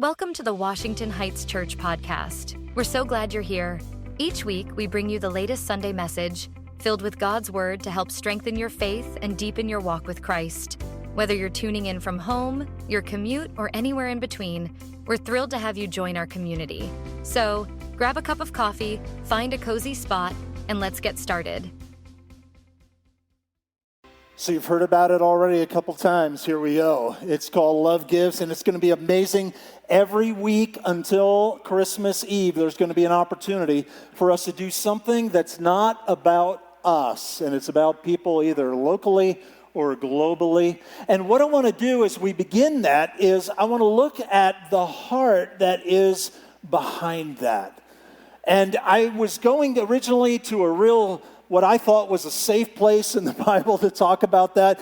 Welcome to the Washington Heights Church podcast. We're so glad you're here. Each week, we bring you the latest Sunday message filled with God's Word to help strengthen your faith and deepen your walk with Christ. Whether you're tuning in from home, your commute, or anywhere in between, we're thrilled to have you join our community. So, grab a cup of coffee, find a cozy spot, and let's get started. So you've heard about it already a couple times. Here we go. It's called Love Gives, and it's going to be amazing. Every week until Christmas Eve, there's going to be an opportunity for us to do something that's not about us, and it's about people either locally or globally. And what I want to do as we begin that is I want to look at the heart that is behind that. And I was going originally to what I thought was a safe place in the Bible to talk about that.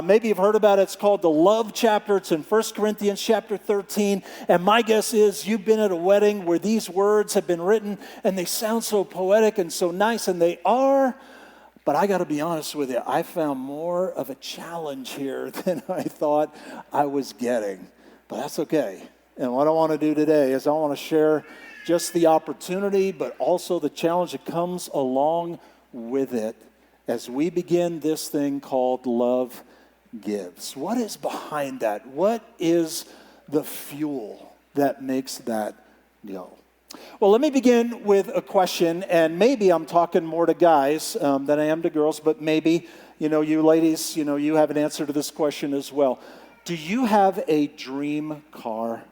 Maybe you've heard about it. It's called the love chapter. It's in 1 Corinthians chapter 13. And my guess is you've been at a wedding where these words have been written and they sound so poetic and so nice, and they are. But I got to be honest with you, I found more of a challenge here than I thought I was getting. But that's okay. And what I want to do today is I want to share just the opportunity, but also the challenge that comes along with it as we begin this thing called Love Gives. What is behind that? What is the fuel that makes that go? Well, let me begin with a question, and maybe I'm talking more to guys than I am to girls, but maybe, you ladies, you have an answer to this question as well. Do you have a dream car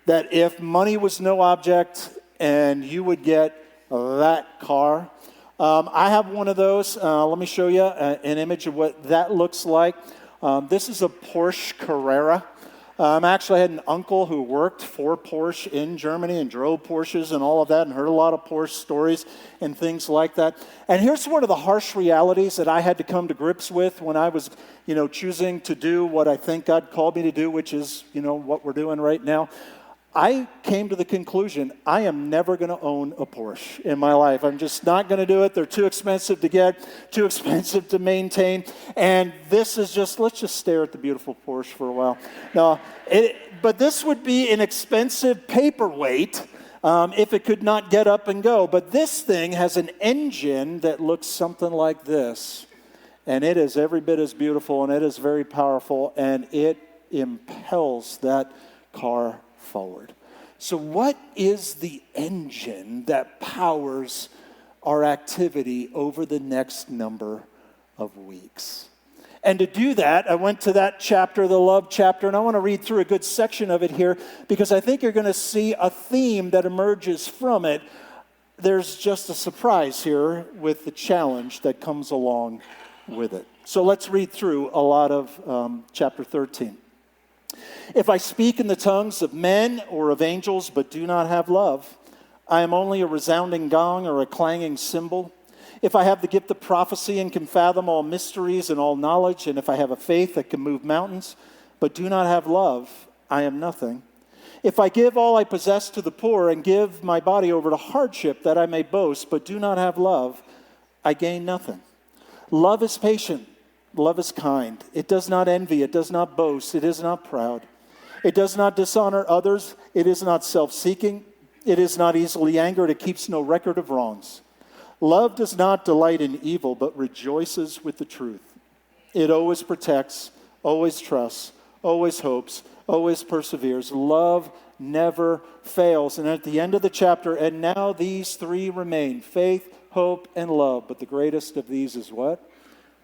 that if money was no object and you would get that car? I have one of those. Let me show you an image of what that looks like. This is a Porsche Carrera. Actually, I had an uncle who worked for Porsche in Germany and drove Porsches and all of that and heard a lot of Porsche stories and things like that. And here's one of the harsh realities that I had to come to grips with when I was, choosing to do what I think God called me to do, which is, what we're doing right now. I came to the conclusion, I am never going to own a Porsche in my life. I'm just not going to do it. They're too expensive to get, too expensive to maintain. And this is let's just stare at the beautiful Porsche for a while. No, but this would be an expensive paperweight if it could not get up and go. But this thing has an engine that looks something like this. And it is every bit as beautiful, and it is very powerful, and it impels that car forward. So what is the engine that powers our activity over the next number of weeks? And to do that, I went to that chapter, the love chapter, and I want to read through a good section of it here because I think you're going to see a theme that emerges from it. There's just a surprise here with the challenge that comes along with it. So let's read through a lot of chapter 13. If I speak in the tongues of men or of angels but do not have love, I am only a resounding gong or a clanging cymbal. If I have the gift of prophecy and can fathom all mysteries and all knowledge, and if I have a faith that can move mountains but do not have love, I am nothing. If I give all I possess to the poor and give my body over to hardship that I may boast but do not have love, I gain nothing. Love is patient. Love is kind. It does not envy. It does not boast. It is not proud. It does not dishonor others. It is not self-seeking. It is not easily angered. It keeps no record of wrongs. Love does not delight in evil, but rejoices with the truth. It always protects, always trusts, always hopes, always perseveres. Love never fails. And at the end of the chapter, and now these three remain, faith, hope, and love. But the greatest of these is what?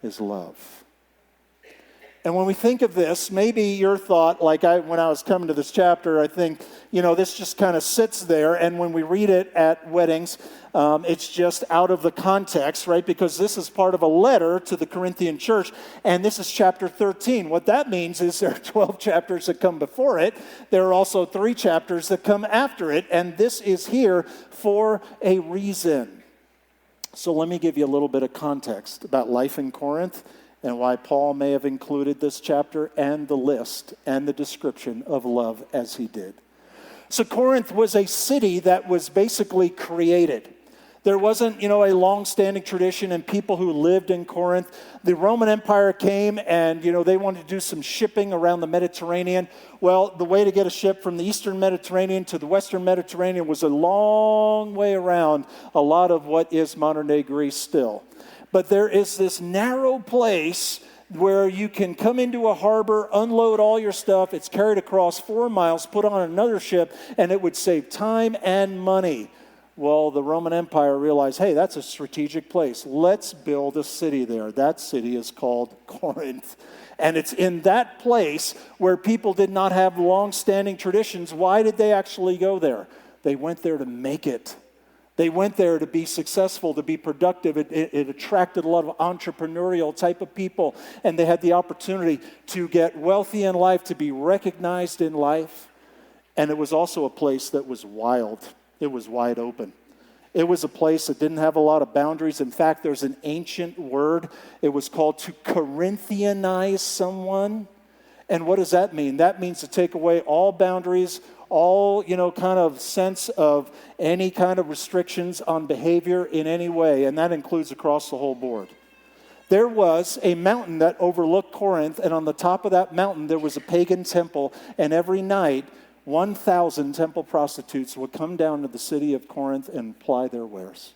Is love. And when we think of this, maybe your thought, when I was coming to this chapter, I think, this just kind of sits there. And when we read it at weddings, it's just out of the context, right? Because this is part of a letter to the Corinthian church. And this is chapter 13. What that means is there are 12 chapters that come before it. There are also 3 chapters that come after it. And this is here for a reason. So let me give you a little bit of context about life in Corinth and why Paul may have included this chapter and the list and the description of love as he did. So Corinth was a city that was basically created. There wasn't, a long-standing tradition and people who lived in Corinth. The Roman Empire came and, they wanted to do some shipping around the Mediterranean. Well, the way to get a ship from the Eastern Mediterranean to the Western Mediterranean was a long way around a lot of what is modern-day Greece still. But there is this narrow place where you can come into a harbor, unload all your stuff. It's carried across 4 miles, put on another ship, and it would save time and money. Well, the Roman Empire realized, hey, that's a strategic place. Let's build a city there. That city is called Corinth. And it's in that place where people did not have long-standing traditions. Why did they actually go there? They went there to make it. They went there to be successful, to be productive. It attracted a lot of entrepreneurial type of people. And they had the opportunity to get wealthy in life, to be recognized in life. And it was also a place that was wild. It was wide open. It was a place that didn't have a lot of boundaries. In fact, there's an ancient word. It was called to Corinthianize someone. And what does that mean? That means to take away all boundaries, all, kind of sense of any kind of restrictions on behavior in any way. And that includes across the whole board. There was a mountain that overlooked Corinth, and on the top of that mountain, there was a pagan temple, and every night, 1,000 temple prostitutes would come down to the city of Corinth and ply their wares.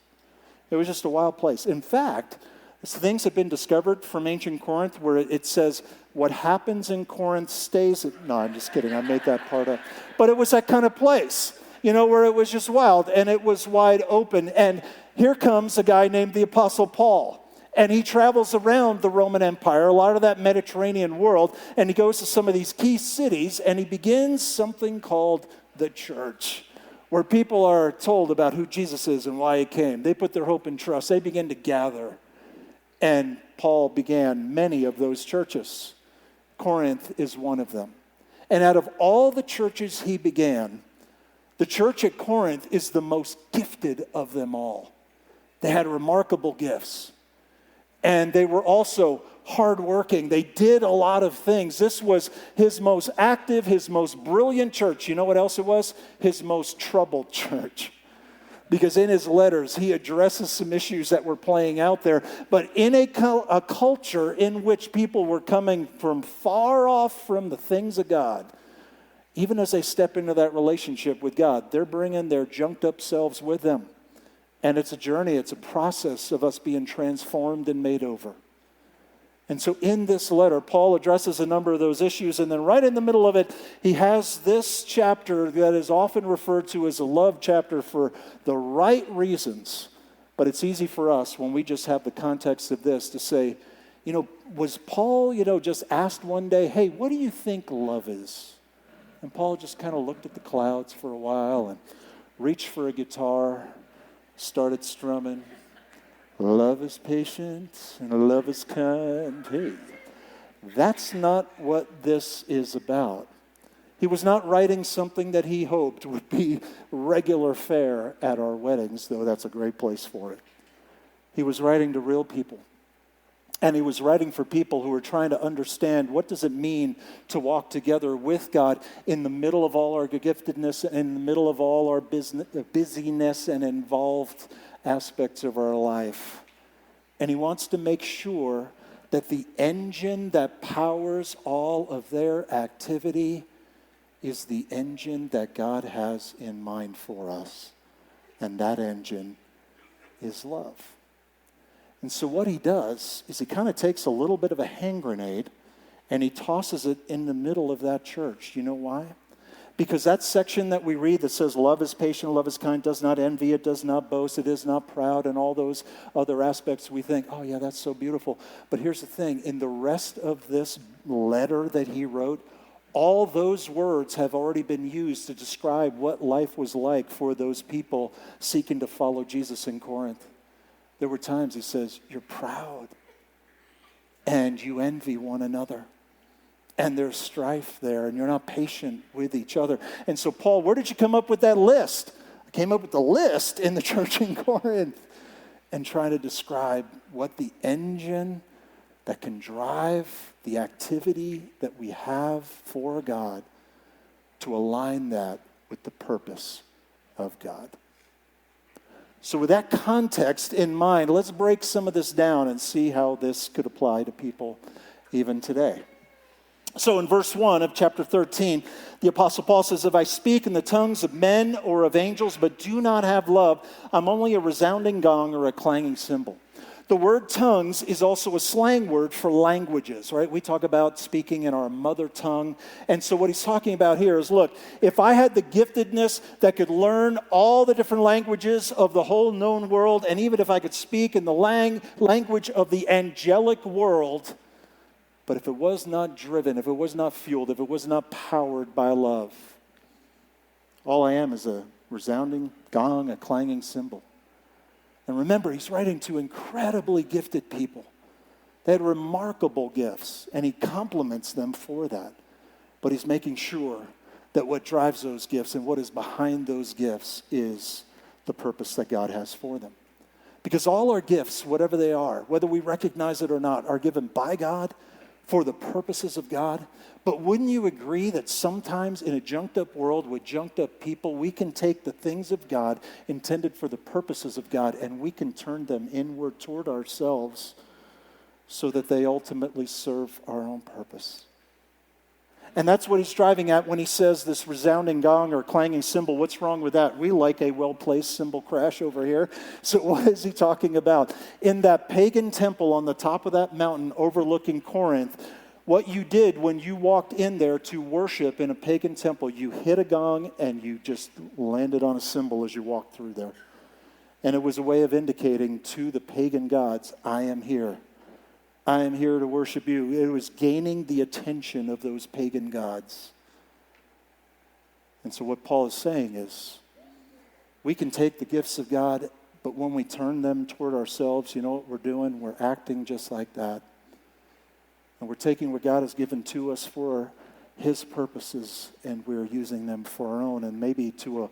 It was just a wild place. In fact, things have been discovered from ancient Corinth where it says, what happens in Corinth stays no, I'm just kidding. I made that part up. But it was that kind of place, where it was just wild and it was wide open. And here comes a guy named the Apostle Paul. And he travels around the Roman Empire, a lot of that Mediterranean world, and he goes to some of these key cities, and he begins something called the church, where people are told about who Jesus is and why he came. They put their hope and trust. They begin to gather. And Paul began many of those churches. Corinth is one of them. And out of all the churches he began, the church at Corinth is the most gifted of them all. They had remarkable gifts. And they were also hardworking. They did a lot of things. This was his most active, his most brilliant church. You know what else it was? His most troubled church. Because in his letters, he addresses some issues that were playing out there. But in a culture in which people were coming from far off from the things of God, even as they step into that relationship with God, they're bringing their junked up selves with them. And it's a journey, it's a process of us being transformed and made over. And so in this letter, Paul addresses a number of those issues, and then right in the middle of it, he has this chapter that is often referred to as a love chapter for the right reasons. But it's easy for us when we just have the context of this to say, was Paul, just asked one day, hey, what do you think love is? And Paul just kind of looked at the clouds for a while and reached for a guitar, started strumming. Love is patient and love is kind. Hey, that's not what this is about. He was not writing something that he hoped would be regular fare at our weddings, though that's a great place for it. He was writing to real people. And he was writing for people who were trying to understand what does it mean to walk together with God in the middle of all our giftedness, in the middle of all our busyness and involved aspects of our life. And he wants to make sure that the engine that powers all of their activity is the engine that God has in mind for us. And that engine is love. And so what he does is he kind of takes a little bit of a hand grenade and he tosses it in the middle of that church. You know why? Because that section that we read that says love is patient, love is kind, does not envy, it does not boast, it is not proud, and all those other aspects we think, oh yeah, that's so beautiful. But here's the thing, in the rest of this letter that he wrote, all those words have already been used to describe what life was like for those people seeking to follow Jesus in Corinth. There were times he says, you're proud and you envy one another. And there's strife there, and you're not patient with each other. And so, Paul, where did you come up with that list? I came up with the list in the church in Corinth and trying to describe what the engine that can drive the activity that we have for God to align that with the purpose of God. So with that context in mind, let's break some of this down and see how this could apply to people even today. So in verse 1 of chapter 13, the Apostle Paul says, if I speak in the tongues of men or of angels, but do not have love, I'm only a resounding gong or a clanging cymbal. The word tongues is also a slang word for languages, right? We talk about speaking in our mother tongue. And so what he's talking about here is, look, if I had the giftedness that could learn all the different languages of the whole known world, and even if I could speak in the language of the angelic world, but if it was not driven, if it was not fueled, if it was not powered by love, all I am is a resounding gong, a clanging cymbal. And remember, he's writing to incredibly gifted people. They had remarkable gifts, and he compliments them for that. But he's making sure that what drives those gifts and what is behind those gifts is the purpose that God has for them. Because all our gifts, whatever they are, whether we recognize it or not, are given by God for the purposes of God. But wouldn't you agree that sometimes in a junked up world with junked up people, we can take the things of God intended for the purposes of God and we can turn them inward toward ourselves so that they ultimately serve our own purpose? And that's what he's driving at when he says this resounding gong or clanging cymbal. What's wrong with that? We like a well-placed cymbal crash over here. So what is he talking about? In that pagan temple on the top of that mountain overlooking Corinth, what you did when you walked in there to worship in a pagan temple, you hit a gong and you just landed on a cymbal as you walked through there. And it was a way of indicating to the pagan gods, I am here. I am here to worship you. It was gaining the attention of those pagan gods. And so what Paul is saying is, we can take the gifts of God, but when we turn them toward ourselves, you know what we're doing? We're acting just like that. And we're taking what God has given to us for his purposes, and we're using them for our own, and maybe to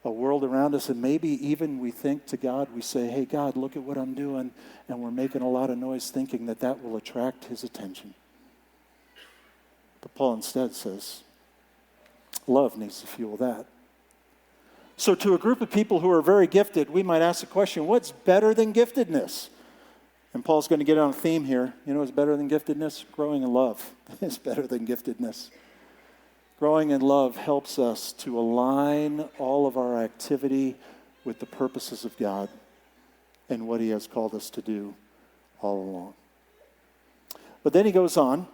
a world around us, and maybe even we think to God, we say, hey, God, look at what I'm doing, and we're making a lot of noise thinking that that will attract his attention. But Paul instead says, love needs to fuel that. So to a group of people who are very gifted, we might ask the question, what's better than giftedness? And Paul's going to get on a theme here. You know what's better than giftedness? Growing in love is better than giftedness. Growing in love helps us to align all of our activity with the purposes of God and what he has called us to do all along. But then he goes on,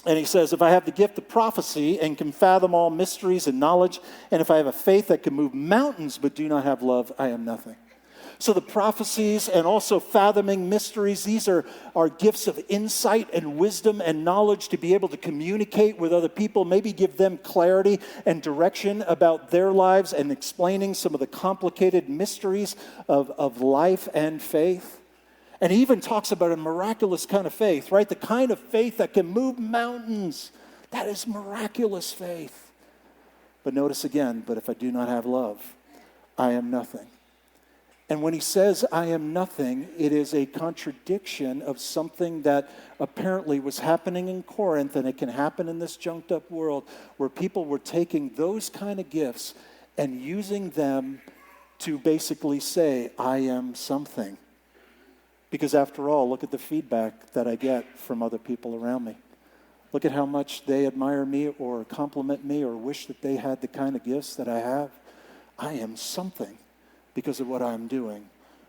and he says, if I have the gift of prophecy and can fathom all mysteries and knowledge, and if I have a faith that can move mountains but do not have love, I am nothing. So the prophecies and also fathoming mysteries, these are gifts of insight and wisdom and knowledge to be able to communicate with other people, maybe give them clarity and direction about their lives and explaining some of the complicated mysteries of life and faith. And he even talks about a miraculous kind of faith, right? The kind of faith that can move mountains. That is miraculous faith. But notice again, but if I do not have love, I am nothing. And when he says, I am nothing, it is a contradiction of something that apparently was happening in Corinth, and it can happen in this junked up world, where people were taking those kind of gifts and using them to basically say, I am something. Because after all, look at the feedback that I get from other people around me. Look at how much they admire me or compliment me or wish that they had the kind of gifts that I have. I am something because of what I'm doing.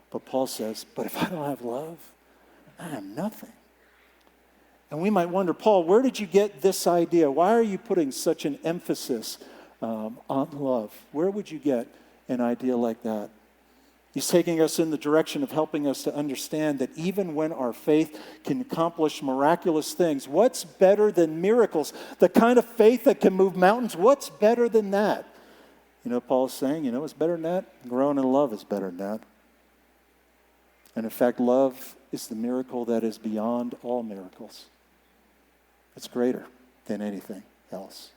But Paul says, but if I don't have love, I am nothing. And we might wonder, Paul, where did you get this idea? Why are you putting such an emphasis on love? Where would you get an idea like that? He's taking us in the direction of helping us to understand that even when our faith can accomplish miraculous things, what's better than miracles? The kind of faith that can move mountains, what's better than that? You know, Paul's saying, you know what's better than that? Growing in love is better than that. And in fact, love is the miracle that is beyond all miracles. It's greater than anything else.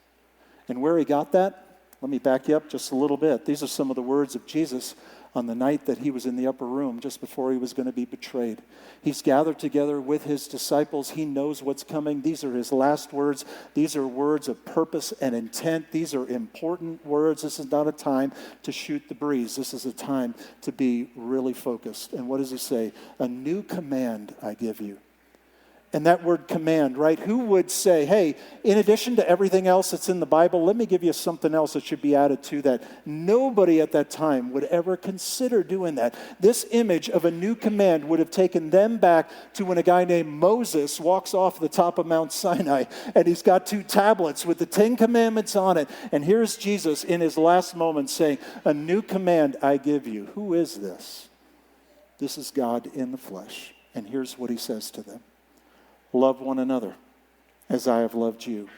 And where he got that, let me back you up just a little bit. These are some of the words of Jesus on the night that he was in the upper room just before he was going to be betrayed. He's gathered together with his disciples. He knows what's coming. These are his last words. These are words of purpose and intent. These are important words. This is not a time to shoot the breeze. This is a time to be really focused. And what does he say? A new command I give you. And that word command, right? Who would say, hey, in addition to everything else that's in the Bible, let me give you something else that should be added to that. Nobody at that time would ever consider doing that. This image of a new command would have taken them back to when a guy named Moses walks off the top of Mount Sinai, and he's got 2 tablets with the 10 commandments on it. And here's Jesus in his last moment saying, a new command I give you. Who is this? This is God in the flesh. And here's what he says to them. Love one another as I have loved you.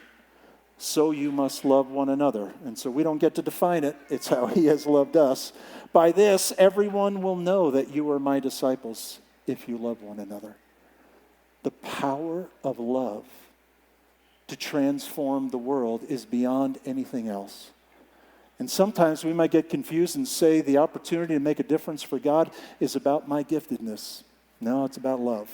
So you must love one another. And so we don't get to define it. It's how he has loved us. By this, everyone will know that you are my disciples if you love one another. The power of love to transform the world is beyond anything else. And sometimes we might get confused and say the opportunity to make a difference for God is about my giftedness. No, it's about love.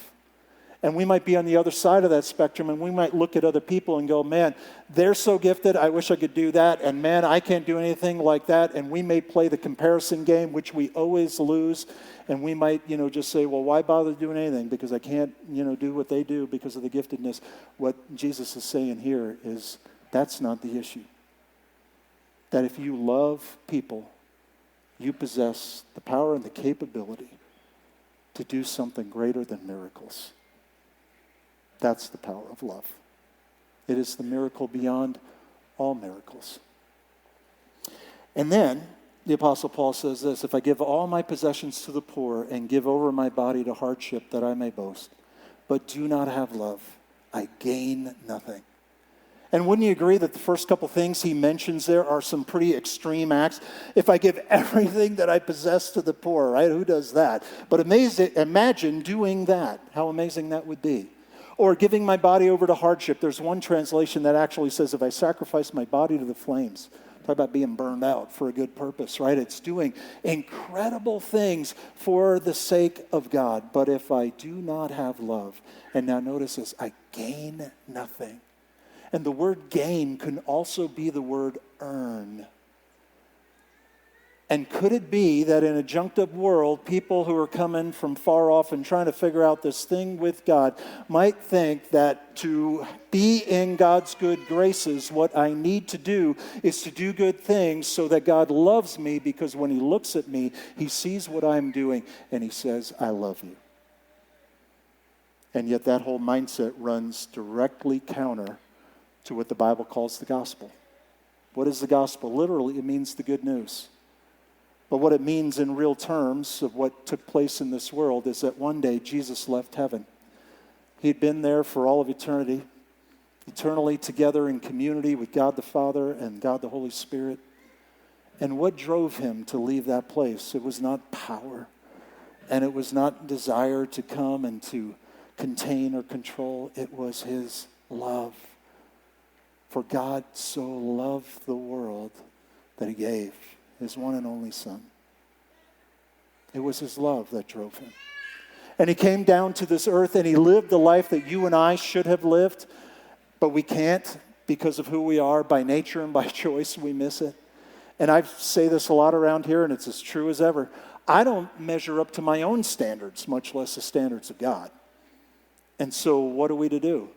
And we might be on the other side of that spectrum, and we might look at other people and go, man, they're so gifted, I wish I could do that, and man, I can't do anything like that. And we may play the comparison game, which we always lose, and we might, just say, well, why bother doing anything? Because I can't, do what they do because of the giftedness. What Jesus is saying here is that's not the issue. That if you love people, you possess the power and the capability to do something greater than miracles. That's the power of love. It is the miracle beyond all miracles. And then the Apostle Paul says this, if I give all my possessions to the poor and give over my body to hardship that I may boast, but do not have love, I gain nothing. And wouldn't you agree that the first couple things he mentions there are some pretty extreme acts? If I give everything that I possess to the poor, right? Who does that? But imagine doing that. How amazing that would be. Or giving my body over to hardship. There's one translation that actually says, if I sacrifice my body to the flames, talk about being burned out for a good purpose, right? It's doing incredible things for the sake of God. But if I do not have love, and now notice this, I gain nothing. And the word gain can also be the word earn. And could it be that in a junked up world, people who are coming from far off and trying to figure out this thing with God might think that to be in God's good graces, what I need to do is to do good things so that God loves me, because when he looks at me, he sees what I'm doing and he says, I love you. And yet that whole mindset runs directly counter to what the Bible calls the gospel. What is the gospel? Literally, it means the good news. But what it means in real terms of what took place in this world is that one day Jesus left heaven. He'd been there for all of eternity, eternally together in community with God the Father and God the Holy Spirit. And what drove him to leave that place? It was not power, and it was not desire to come and to contain or control. It was his love. For God so loved the world that he gave his one and only Son. It was his love that drove him. And he came down to this earth and he lived the life that you and I should have lived, but we can't because of who we are by nature and by choice. We miss it. And I say this a lot around here, and it's as true as ever. I don't measure up to my own standards, much less the standards of God. And so what are we to do?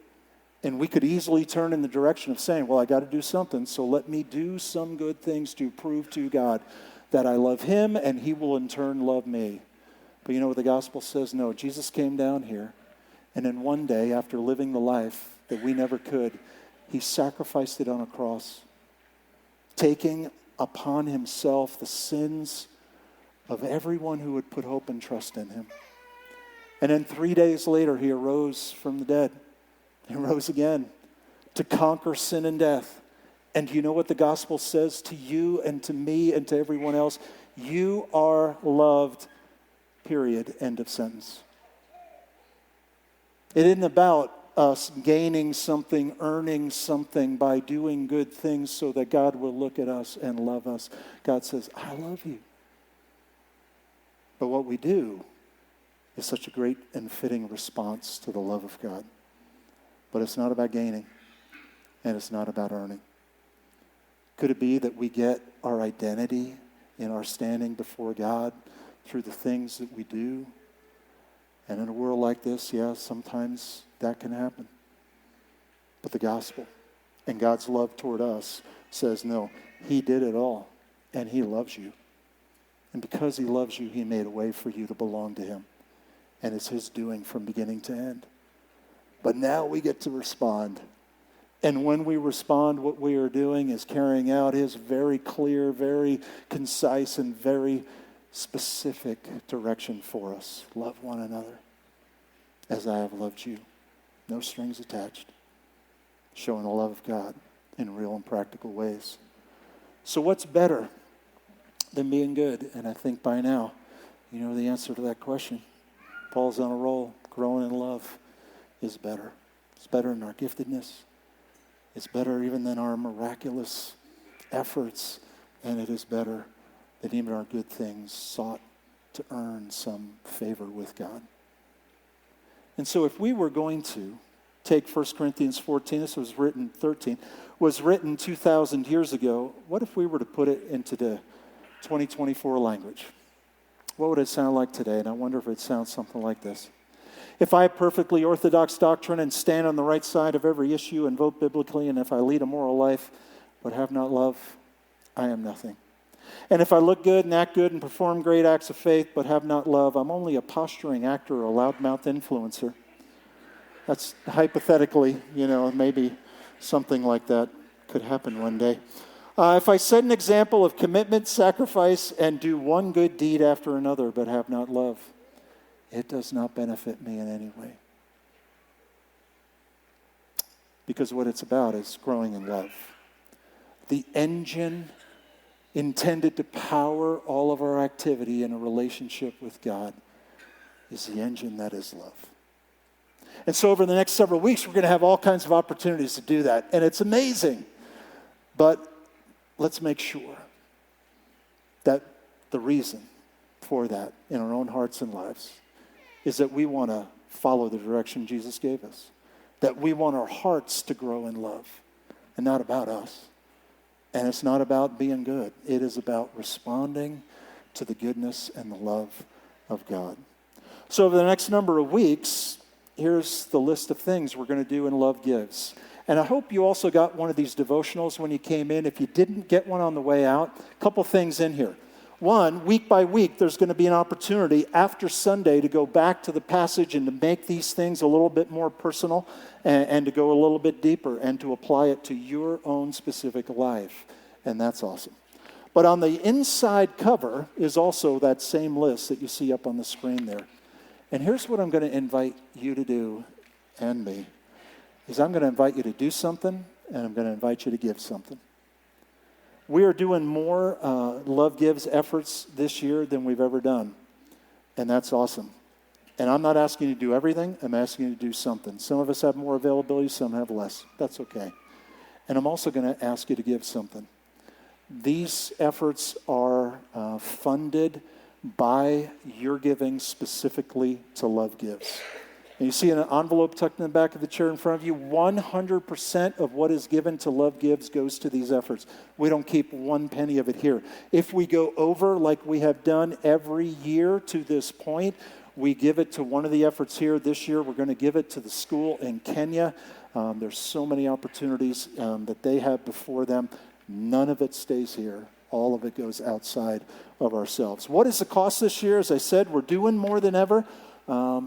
And we could easily turn in the direction of saying, well, I got to do something, so let me do some good things to prove to God that I love him and he will in turn love me. But you know what the gospel says? No, Jesus came down here, and in one day, after living the life that we never could, he sacrificed it on a cross, taking upon himself the sins of everyone who would put hope and trust in him. And then 3 days later, he arose from the dead. He rose again to conquer sin and death. And do you know what the gospel says to you and to me and to everyone else? You are loved, period, end of sentence. It isn't about us gaining something, earning something by doing good things so that God will look at us and love us. God says, I love you. But what we do is such a great and fitting response to the love of God. But it's not about gaining, and it's not about earning. Could it be that we get our identity in our standing before God through the things that we do? And in a world like this, yeah, sometimes that can happen. But the gospel and God's love toward us says, no, he did it all, and he loves you. And because he loves you, he made a way for you to belong to him. And it's his doing from beginning to end. But now we get to respond. And when we respond, what we are doing is carrying out his very clear, very concise, and very specific direction for us. Love one another as I have loved you. No strings attached. Showing the love of God in real and practical ways. So what's better than being good? And I think by now, you know the answer to that question. Paul's on a roll. Growing in love is better. It's better than our giftedness. It's better even than our miraculous efforts. And it is better than even our good things sought to earn some favor with God. And so if we were going to take 1 Corinthians 14, this was written 2,000 years ago, what if we were to put it into the 2024 language? What would it sound like today? And I wonder if it sounds something like this. If I have perfectly orthodox doctrine and stand on the right side of every issue and vote biblically, and if I lead a moral life but have not love, I am nothing. And if I look good and act good and perform great acts of faith but have not love, I'm only a posturing actor or a loudmouth influencer. That's hypothetically, maybe something like that could happen one day. If I set an example of commitment, sacrifice, and do one good deed after another but have not love, it does not benefit me in any way. Because what it's about is growing in love. The engine intended to power all of our activity in a relationship with God is the engine that is love. And so over the next several weeks, we're going to have all kinds of opportunities to do that. And it's amazing. But let's make sure that the reason for that in our own hearts and lives is that we want to follow the direction Jesus gave us. That we want our hearts to grow in love and not about us. And it's not about being good. It is about responding to the goodness and the love of God. So over the next number of weeks, here's the list of things we're going to do in Love Gives. And I hope you also got one of these devotionals when you came in. If you didn't get one on the way out, a couple things in here. One, week by week, there's going to be an opportunity after Sunday to go back to the passage and to make these things a little bit more personal and to go a little bit deeper and to apply it to your own specific life. And that's awesome. But on the inside cover is also that same list that you see up on the screen there. And here's what I'm going to invite you to do, and me, is I'm going to invite you to do something, and I'm going to invite you to give something. We are doing more Love Gives efforts this year than we've ever done, and that's awesome. And I'm not asking you to do everything. I'm asking you to do something. Some of us have more availability, some have less. That's okay. And I'm also going to ask you to give something. These efforts are funded by your giving specifically to Love Gives. And you see an envelope tucked in the back of the chair in front of you. 100% of what is given to Love Gives goes to these efforts. We don't keep one penny of it here. If we go over, like we have done every year to this point, we give it to one of the efforts here. This year, we're going to give it to the school in Kenya. There's so many opportunities that they have before them. None of it stays here. All of it goes outside of ourselves. What is the cost this year? As I said, we're doing more than ever.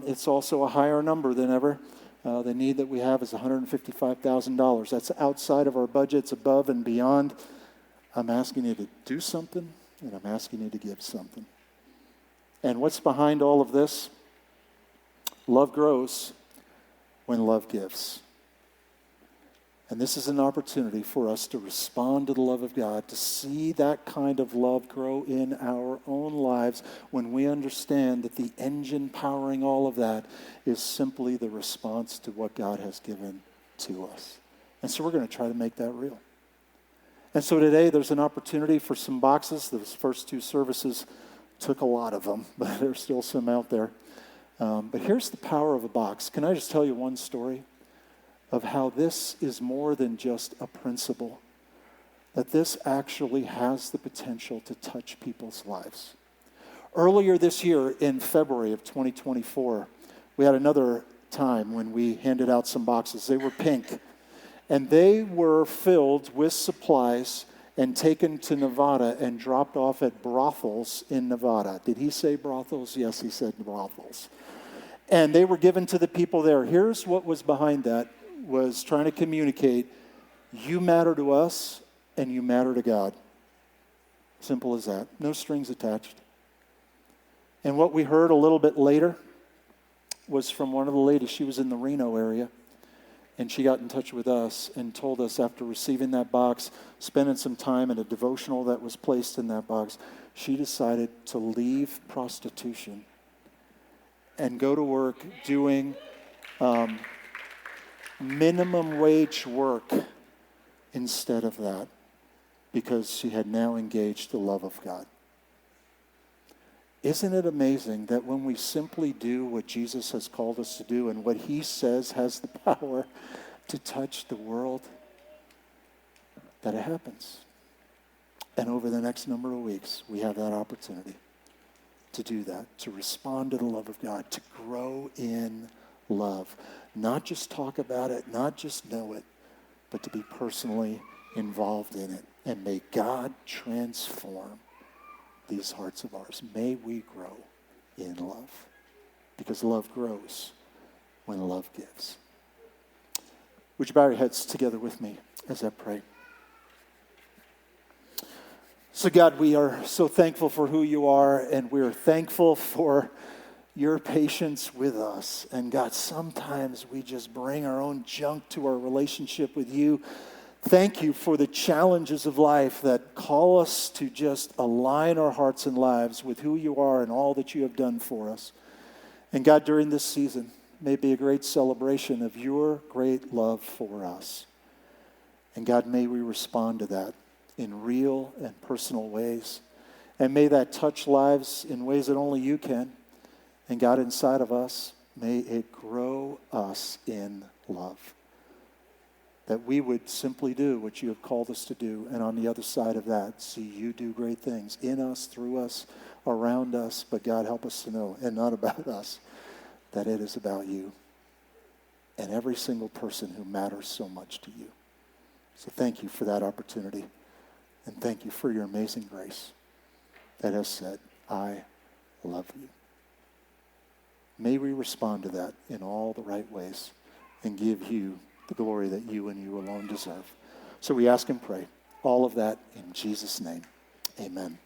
It's also a higher number than ever. The need that we have is $155,000. That's outside of our budgets, above and beyond. I'm asking you to do something, and I'm asking you to give something. And what's behind all of this? Love grows when love gives. And this is an opportunity for us to respond to the love of God, to see that kind of love grow in our own lives when we understand that the engine powering all of that is simply the response to what God has given to us. And so we're going to try to make that real. And so today there's an opportunity for some boxes. Those first two services Took a lot of them, but there's still some out there. But here's the power of a box. Can I just tell you one story of how this is more than just a principle, that this actually has the potential to touch people's lives. Earlier this year, in February of 2024, we had another time when we handed out some boxes. They were pink, and they were filled with supplies and taken to Nevada and dropped off at brothels in Nevada. Did he say brothels? Yes, he said brothels. And they were given to the people there. Here's what was behind that, was trying to communicate, you matter to us and you matter to God. Simple as that. No strings attached. And what we heard a little bit later was from one of the ladies. She was in the Reno area. And she got in touch with us and told us, after receiving that box, spending some time in a devotional that was placed in that box, she decided to leave prostitution and go to work doing minimum wage work instead of that, because she had now engaged the love of God. Isn't it amazing that when we simply do what Jesus has called us to do and what he says has the power to touch the world, that it happens? And over the next number of weeks, we have that opportunity to do that, to respond to the love of God, to grow in love. Not just talk about it, not just know it, but to be personally involved in it. And may God transform these hearts of ours. May we grow in love, because love grows when love gives. Would you bow your heads together with me as I pray? So God, we are so thankful for who you are, and we're thankful for your patience with us. And God, sometimes we just bring our own junk to our relationship with you. Thank you for the challenges of life that call us to just align our hearts and lives with who you are and all that you have done for us. And God, during this season, may it be a great celebration of your great love for us. And God, may we respond to that in real and personal ways. And may that touch lives in ways that only you can. And God, inside of us, may it grow us in love. That we would simply do what you have called us to do, and on the other side of that, see you do great things in us, through us, around us. But God, help us to know, and not about us, that it is about you and every single person who matters so much to you. So thank you for that opportunity, and thank you for your amazing grace that has said, I love you. May we respond to that in all the right ways and give you the glory that you and you alone deserve. So we ask and pray all of that in Jesus' name. Amen.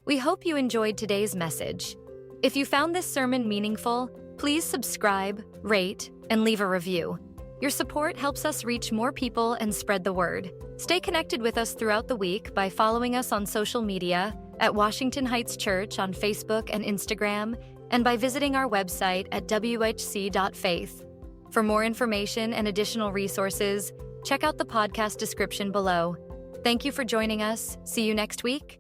We hope you enjoyed today's message. If you found this sermon meaningful, please subscribe, rate, and leave a review. Your support helps us reach more people and spread the word. Stay connected with us throughout the week by following us on social media at Washington Heights Church on Facebook and Instagram, and by visiting our website at whc.faith. For more information and additional resources, check out the podcast description below. Thank you for joining us. See you next week.